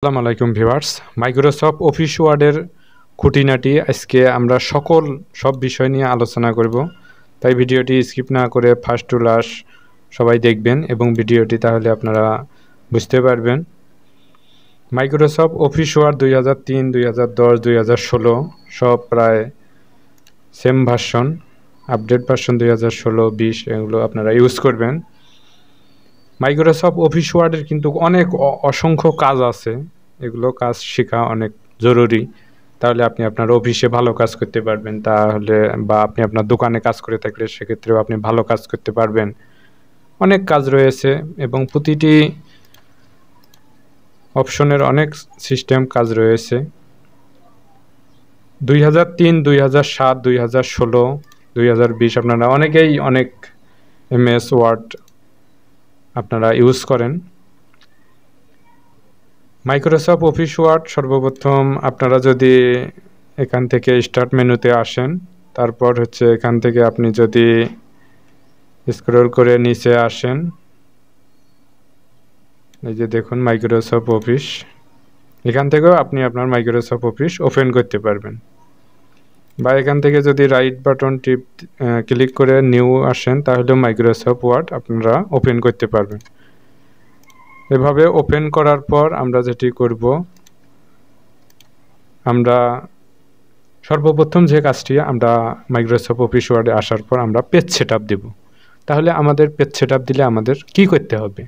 আসসালামু আলাইকুম viewers. Microsoft office ওয়ার্ডের খুঁটিনাটি আজকে আমরা সব বিষয় নিয়ে আলোচনা করব। তাই ভিডিওটি স্কিপ না করে ফার্স্ট টু লাস্ট সবাই দেখবেন এবং ভিডিওটি তাহলে আপনারা বুঝতে পারবেন। মাইক্রোসফট অফিস ওয়ার্ড 2003, 2010, 2016 সব প্রায় সেম ভার্সন। আপডেট ভার্সন 2016, 20 এগুলো আপনারা ইউজ করবেন। মাইক্রোসফট অফিস ওয়ার্ডের কিন্তু অনেক অসংখ্য কাজ আছে, এগুলো কাজ শেখা অনেক জরুরি। তাহলে আপনি আপনার অফিসে ভালো কাজ করতে পারবেন, তাহলে বা আপনি আপনার দোকানে কাজ করে থাকলে সেক্ষেত্রেও আপনি ভালো কাজ করতে পারবেন। অনেক কাজ রয়েছে এবং প্রতিটি অপশনের অনেক সিস্টেম কাজ রয়েছে। 2003, 2007, 2016, 2020 আপনারা অনেকেই অনেক MS ওয়ার্ড আপনারা ইউজ করেন। মাইক্রোসফট অফিস ওয়ার্ড সর্বপ্রথম আপনারা যদি এখান থেকে স্টার্ট মেনুতে আসেন, তারপর হচ্ছে এখান থেকে আপনি যদি স্ক্রল করে নিচে আসেন, এই যে দেখুন মাইক্রোসফট অফিস, এখান থেকেও আপনি আপনার মাইক্রোসফট অফিস ওপেন করতে পারবেন। বা এখান থেকে যদি রাইট বাটন ক্লিক করে নিউ আসেন, তাহলে মাইক্রোসফট ওয়ার্ড আপনারা ওপেন করতে পারবেন। এভাবে ওপেন করার পর আমরা যেটি করব, আমরা সর্বপ্রথম যে কাজটি আমরা মাইক্রোসফট অফিস ওয়ার্ডে আসার পর আমরা পেজ সেটআপ দেব। তাহলে আমাদের পেজ সেটআপ দিলে আমাদের কি করতে হবে?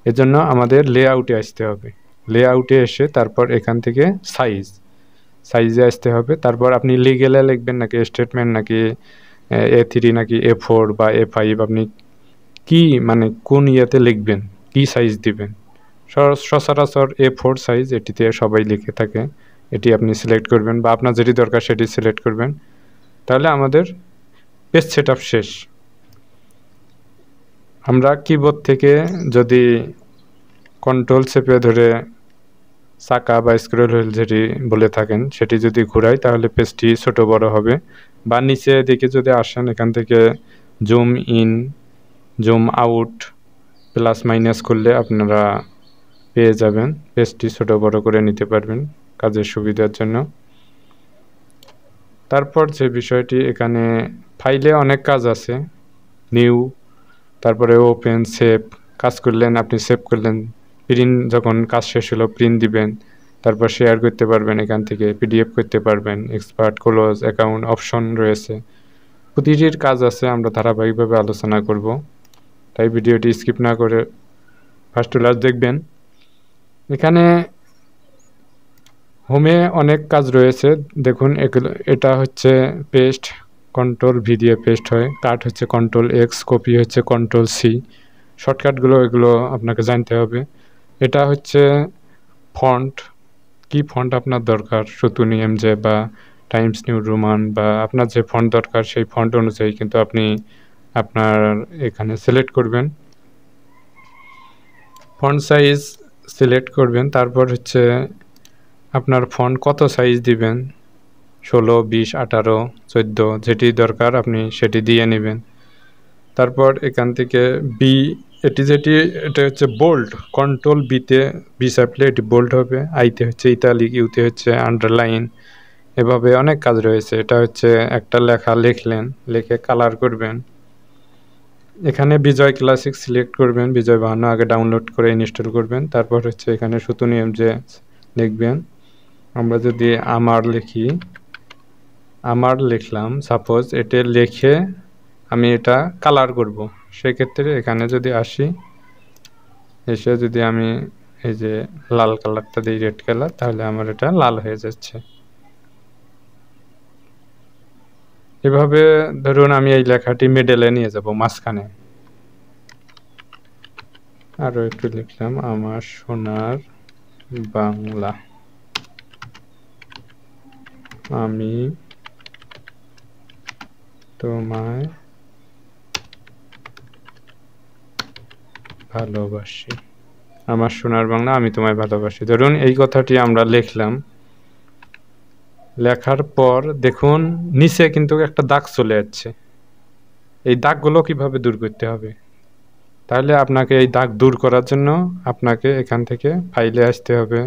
এজন্য আমাদের লেআউটে আসতে হবে। লেআউটে এসে তারপর এখান থেকে সাইজে আসতে হবে। তারপর আপনি লিগেলে লিখবেন নাকি স্টেটমেন্ট নাকি A3 নাকি A4 বা A5, আপনি কি মানে কোন ইয়েতে লিখবেন, কি সাইজ দিবেন। সচরাচর A4 সাইজ এটিতে সবাই লিখে থাকে, এটি আপনি সিলেক্ট করবেন বা আপনার যেটি দরকার সেটি সিলেক্ট করবেন। তাহলে আমাদের পেজ সেটআপ শেষ। আমরা কিবোর্ড থেকে যদি কন্ট্রোল চেপে ধরে চাকা বা স্ক্রল হুইল যেটি বলে থাকেন সেটি যদি ঘোরাই, তাহলে পেজটি ছোট বড় হবে। বা নিচে দিকে যদি আসেন, এখান থেকে zoom in zoom out plus minus করলে আপনারা পেয়ে যাবেন, পেজটি ছোট বড় করে নিতে পারবেন কাজের সুবিধার জন্য। তারপর যে বিষয়টি, এখানে ফাইলে অনেক কাজ আছে, নিউ, তারপরে ওপেন, সেভ, কাজ করলেন আপনি সেভ করলেন, প্রিন্ট যখন কাজ শেষ হলো প্রিন্ট দিবেন, তারপর শেয়ার করতে পারবেন, এখান থেকে PDF করতে পারবেন, এক্সপার্ট, ক্লোজ, অ্যাকাউন্ট অপশন রয়েছে, প্রতিটির কাজ আছে, আমরা ধারাবাহিকভাবে আলোচনা করব। তাই ভিডিওটি স্কিপ না করে ফার্স্ট টু লাস্ট দেখবেন। এখানে হোমে অনেক কাজ রয়েছে, দেখুন এটা হচ্ছে পেস্ট, কন্ট্রোল V দিয়ে পেস্ট হয়, কাট হচ্ছে Ctrl+X, কপি হচ্ছে Ctrl+C, শর্টকাটগুলো এগুলো আপনাকে জানতে হবে। এটা হচ্ছে ফন্ট, কি ফন্ট আপনার দরকার, শুতুনি MJ বা টাইমস নিউ রোমান বা আপনার যে ফন্ট দরকার সেই ফন্ট অনুযায়ী কিন্তু আপনি আপনার এখানে সিলেক্ট করবেন, ফন্ট সাইজ সিলেক্ট করবেন। তারপর হচ্ছে আপনার ফন্ট কত সাইজ দিবেন, 16, 20, 18, 14, যেটি দরকার আপনি সেটি দিয়ে নেবেন। তারপর এখান থেকে এটা হচ্ছে বোল্ড, Ctrl+B চাপলে এটি বোল্ড হবে, আইতে হচ্ছে ইতালিক, ইউতে হচ্ছে আন্ডারলাইন, এভাবে অনেক কাজ রয়েছে। এটা হচ্ছে একটা লেখা লিখলেন, লিখে কালার করবেন। এখানে বিজয় ক্লাসিক সিলেক্ট করবেন, বিজয় 52 আগে ডাউনলোড করে ইনস্টল করবেন। তারপর হচ্ছে এখানে শুতুনি MJ লিখবেন। আমরা যদি আমার লিখলাম, সাপোজ এটা লিখে আমি এটা কালার করব, সেক্ষেত্রে এখানে যদি আসি, এসে যদি আমি এই যে লাল কালারটা দিই, রেড কালার, তাহলে আমার এটা লাল হয়ে যাচ্ছে। এভাবে ধরুন আমি এই লেখাটি মিডলে নিয়ে যাব, মাঝখানে আরও একটু লিখলাম, আমার সোনার বাংলা, আমি তোমায় ভালোবাসি, আমার সোনার বাংলা, আমি তোমায় ভালোবাসি। ধরুন এই কথাটি আমরা লিখলাম, লেখার পর দেখুন নিচে কিন্তু একটা দাগ চলে যাচ্ছে। এই দাগগুলো কিভাবে দূর করতে হবে? তাহলে আপনাকে এই দাগ দূর করার জন্য আপনাকে এখান থেকে ফাইলে আসতে হবে,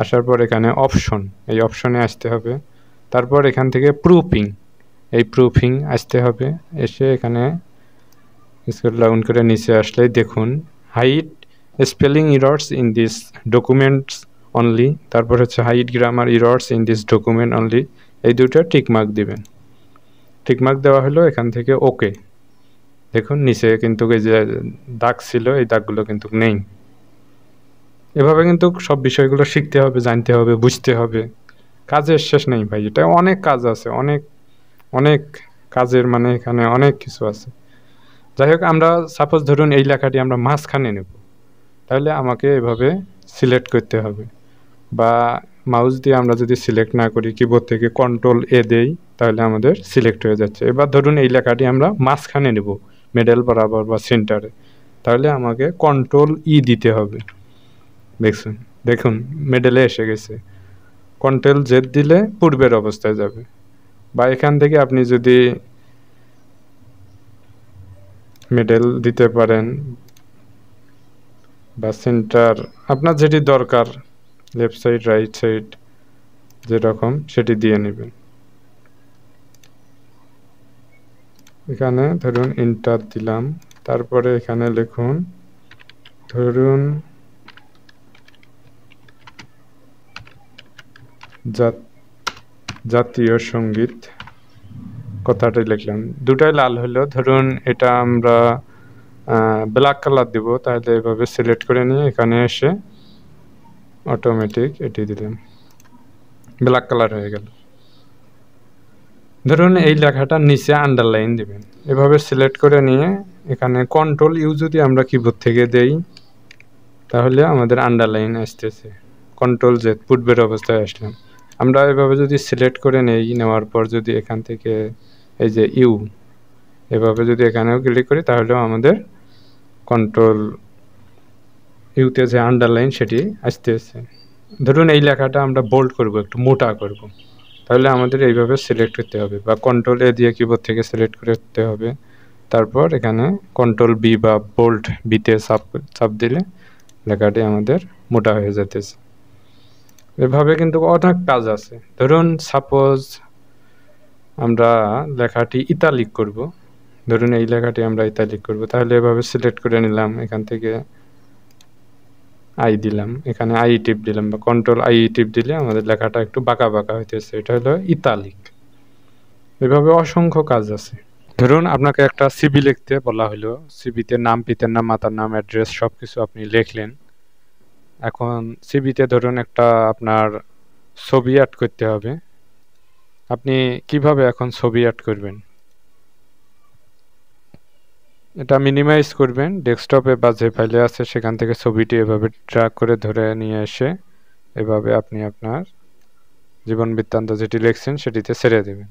আসার পর এখানে অপশন, এই অপশনে আসতে হবে। তারপর এখান থেকে প্রুফিং, এই প্রুফিং আসতে হবে। এসে এখানে স্ক্রল ডাউন করে নিচে আসলেই দেখুন hide spelling errors in this documents only, তারপর হচ্ছে hide grammar errors in this document only, এই দুটো টিকমার্ক দিবেন। টিকমার্ক দেওয়া হলো, এখান থেকে ওকে। দেখুন নিচে কিন্তু এই যে দাগ ছিল, এই দাগগুলো কিন্তু নেই। এভাবে কিন্তু সব বিষয়গুলো শিখতে হবে, জানতে হবে, বুঝতে হবে। কাজের শেষ নেই ভাই, এটা অনেক কাজ আছে, অনেক অনেক কাজের, মানে এখানে অনেক কিছু আছে। যাই হোক, আমরা সাপোজ ধরুন এই লেখাটি আমরা মাঝখানে নেব, তাহলে আমাকে এভাবে সিলেক্ট করতে হবে, বা মাউস দিয়ে আমরা যদি সিলেক্ট না করি, কিবোর্ড থেকে কন্ট্রোল এ দেই, তাহলে আমাদের সিলেক্ট হয়ে যাচ্ছে। এবার ধরুন এই লেখাটি আমরা মাঝখানে নেব, মিডল বরাবর বা সেন্টারে, তাহলে আমাকে কন্ট্রোল ই দিতে হবে। দেখুন দেখুন মিডলে এসে গেছে। কন্ট্রোল জেড দিলে পূর্বের অবস্থায় যাবে। বা এখান থেকে আপনি যদি মিডল দিতে পারেন বা সেন্টার, আপনার যেটি দরকার, লেফট সাইড রাইট সাইড যেরকম সেটি দিয়ে নেবেন। এখানে ধরুন এন্টার দিলাম, তারপরে এখানে লিখুন ধরুন জাতীয় সঙ্গীত, কথাটাই লিখলাম, দুটাই লাল হলো। ধরুন এটা আমরা ব্ল্যাক কালার দিব, তাহলে এভাবে সিলেক্ট করে নিয়ে এখানে এসে অটোমেটিক এটি দিলাম, ব্ল্যাক কালার হয়ে গেল। ধরুন এই লেখাটার নিচে আন্ডারলাইন দিবেন, এভাবে সিলেক্ট করে নিয়ে এখানে কন্ট্রোল ইউ যদি আমরা কিবোর্ড থেকে দেই, তাহলে আমাদের আন্ডারলাইন আসতেছে। কন্ট্রোল জেড পূর্বের অবস্থায় আসলাম। আমরা এভাবে যদি সিলেক্ট করে নেই, নেওয়ার পর যদি এখান থেকে এই যে ইউ, এভাবে যদি এখানেও ক্লিক করি, তাহলেও আমাদের কন্ট্রোল ইউতে যে আন্ডারলাইন সেটি আসতেছে। ধরুন এই লেখাটা আমরা বোল্ড করব, একটু মোটা করব, তাহলে আমাদের এইভাবে সিলেক্ট করতে হবে, বা কন্ট্রোল এ দিয়ে কিবোর্ড থেকে সিলেক্ট করতে হবে। তারপর এখানে কন্ট্রোল বি বা বোল্ড বিতে চাপ দিলে লেখাটি আমাদের মোটা হয়ে যেতেছে। এভাবে কিন্তু অনেক কাজ আছে। ধরুন সাপোজ আমরা লেখাটি ইতালিক করব, ধরুন এই লেখাটি আমরা ইতালিক করব, তাহলে এভাবে সিলেক্ট করে নিলাম, এখান থেকে আই দিলাম, এখানে আই টিপ দিলাম, বা কন্ট্রোল আই টিপ দিলে আমাদের লেখাটা একটু বাঁকা বাঁকা হইতেছে, এটা হলো ইতালিক। এভাবে অসংখ্য কাজ আছে। ধরুন আপনাকে একটা সিভি লিখতে বলা হলো, সিভিতে নাম, পিতার নাম, মাতার নাম, অ্যাড্রেস সব কিছু আপনি লিখলেন। এখন সিভিতে ধরুন একটা আপনার ছবি অ্যাড করতে হবে। আপনি কিভাবে এখন ছবি অ্যাড করবেন? এটা মিনিমাইজ করবেন, ডেস্কটপে বা যে ফাইলে আছে সেখান থেকে ছবিটি এভাবে ড্র্যাগ করে ধরে নিয়ে এসে এভাবে আপনি আপনার জীবন বৃত্তান্ত যেটি লিখছেন সেটিতে ছেড়ে দেবেন।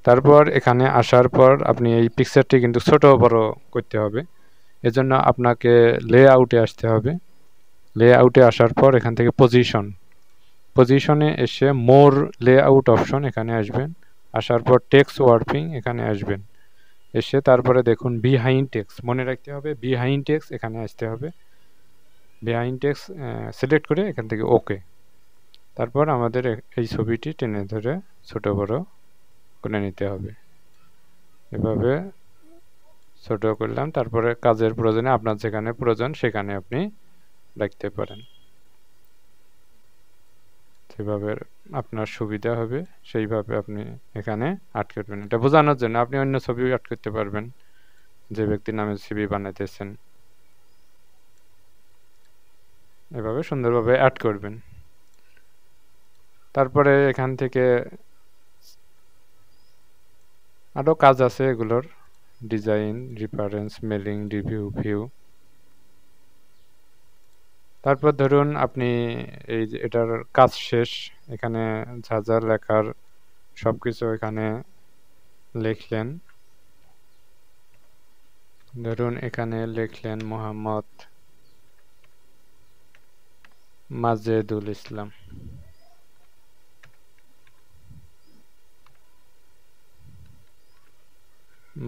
তারপর এখানে আসার পর আপনি এই পিকচারটি কিন্তু ছোট বড় করতে হবে, এজন্য আপনাকে লেআউটে আসতে হবে। লেআউটে আসার পর এখান থেকে পজিশনে এসে মোর লেআউট অপশন এখানে আসবেন। আসার পর টেক্সট ওয়ার্পিং এখানে আসবেন। এসে তারপরে দেখুন বিহাইন্ড টেক্সট, মনে রাখতে হবে বিহাইন্ড টেক্সট এখানে আসতে হবে। বিহাইন্ড টেক্সট সিলেক্ট করে এখান থেকে ওকে। তারপর আমাদের এই ছবিটি টেনে ধরে ছোট বড় করে নিতে হবে। এভাবে ছোট করলাম, তারপরে কাজের প্রয়োজনে আপনার যেখানে প্রয়োজন সেখানে আপনি রাখতে পারেন, যেভাবে আপনার সুবিধা হবে সেইভাবে আপনি এখানে আর্ট করবেন। এটা বোঝানোর জন্য আপনি অন্য ছবিও আর্ট করতে পারবেন, যে ব্যক্তির নামে ছবি বানাইতেছেন, এভাবে সুন্দরভাবে অ্যাড করবেন। তারপরে এখান থেকে আরও কাজ আছে এগুলোর, design, reference, mailing, review, view. তারপর ধরুন আপনি এই যে এটার কাজ শেষ, এখানে যা যা লেখার সব কিছু এখানে লিখলেন। ধরুন এখানে লিখলেন মোহাম্মদ মাজেদুল ইসলাম,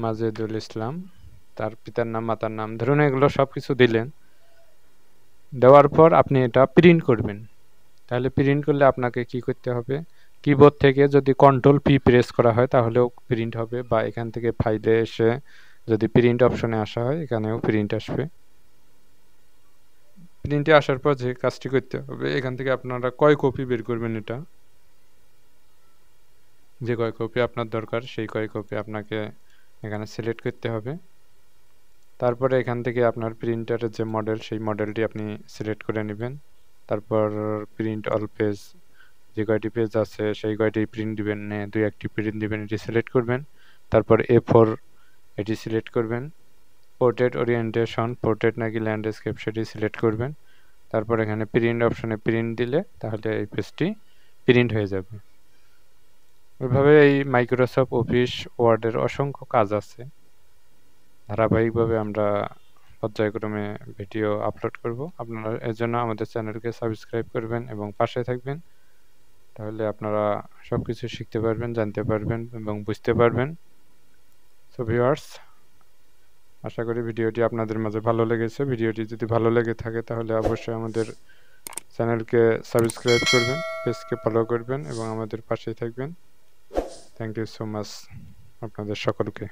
মাজেদুল ইসলাম, তার পিতার নাম, মাতার নাম, ধরুন এগুলো সব কিছু দিলেন। দেওয়ার পর আপনি এটা প্রিন্ট করবেন। তাহলে প্রিন্ট করলে আপনাকে কি করতে হবে, কিবোর্ড থেকে যদি কন্ট্রোল পি প্রেস করা হয় তাহলেও প্রিন্ট হবে, বা এখান থেকে ফাইলে এসে যদি প্রিন্ট অপশনে আসা হয় এখানেও প্রিন্ট আসবে। প্রিন্টে আসার পর যে কাজটি করতে হবে, এখান থেকে আপনারা কয় কপি বের করবেন, এটা যে কয় কপি আপনার দরকার সেই কয় কপি আপনাকে এখানে সিলেক্ট করতে হবে। তারপরে এখান থেকে আপনার প্রিন্টারের যে মডেল সেই মডেলটি আপনি সিলেক্ট করে নেবেন। তারপর প্রিন্ট অল পেজ, যে কয়টি পেজ আছে সেই কয়টি প্রিন্ট দিবেন, দুই একটি প্রিন্ট দিবেন, এটি সিলেক্ট করবেন। তারপর A4 এটি সিলেক্ট করবেন। পোর্ট্রেট ওরিয়েন্টেশন, পোর্ট্রেট নাকি ল্যান্ডস্কেপ সেটি সিলেক্ট করবেন। তারপর এখানে প্রিন্ট অপশনে প্রিন্ট দিলে তাহলে এই পেজটি প্রিন্ট হয়ে যাবে। ওইভাবে এই মাইক্রোসফট অফিস ওয়ার্ডের অসংখ্য কাজ আছে, ধারাবাহিকভাবে আমরা পর্যায়ক্রমে ভিডিও আপলোড করব। আপনারা এর জন্য আমাদের চ্যানেলকে সাবস্ক্রাইব করবেন এবং পাশে থাকবেন, তাহলে আপনারা সব কিছু শিখতে পারবেন, জানতে পারবেন এবং বুঝতে পারবেন। সো ভিউয়ার্স, আশা করি ভিডিওটি আপনাদের মাঝে ভালো লেগেছে। ভিডিওটি যদি ভালো লেগে থাকে তাহলে অবশ্যই আমাদের চ্যানেলকে সাবস্ক্রাইব করবেন, পেজকে ফলো করবেন এবং আমাদের পাশেই থাকবেন। থ্যাংক ইউ সো মাচ আপনাদের সকলকে।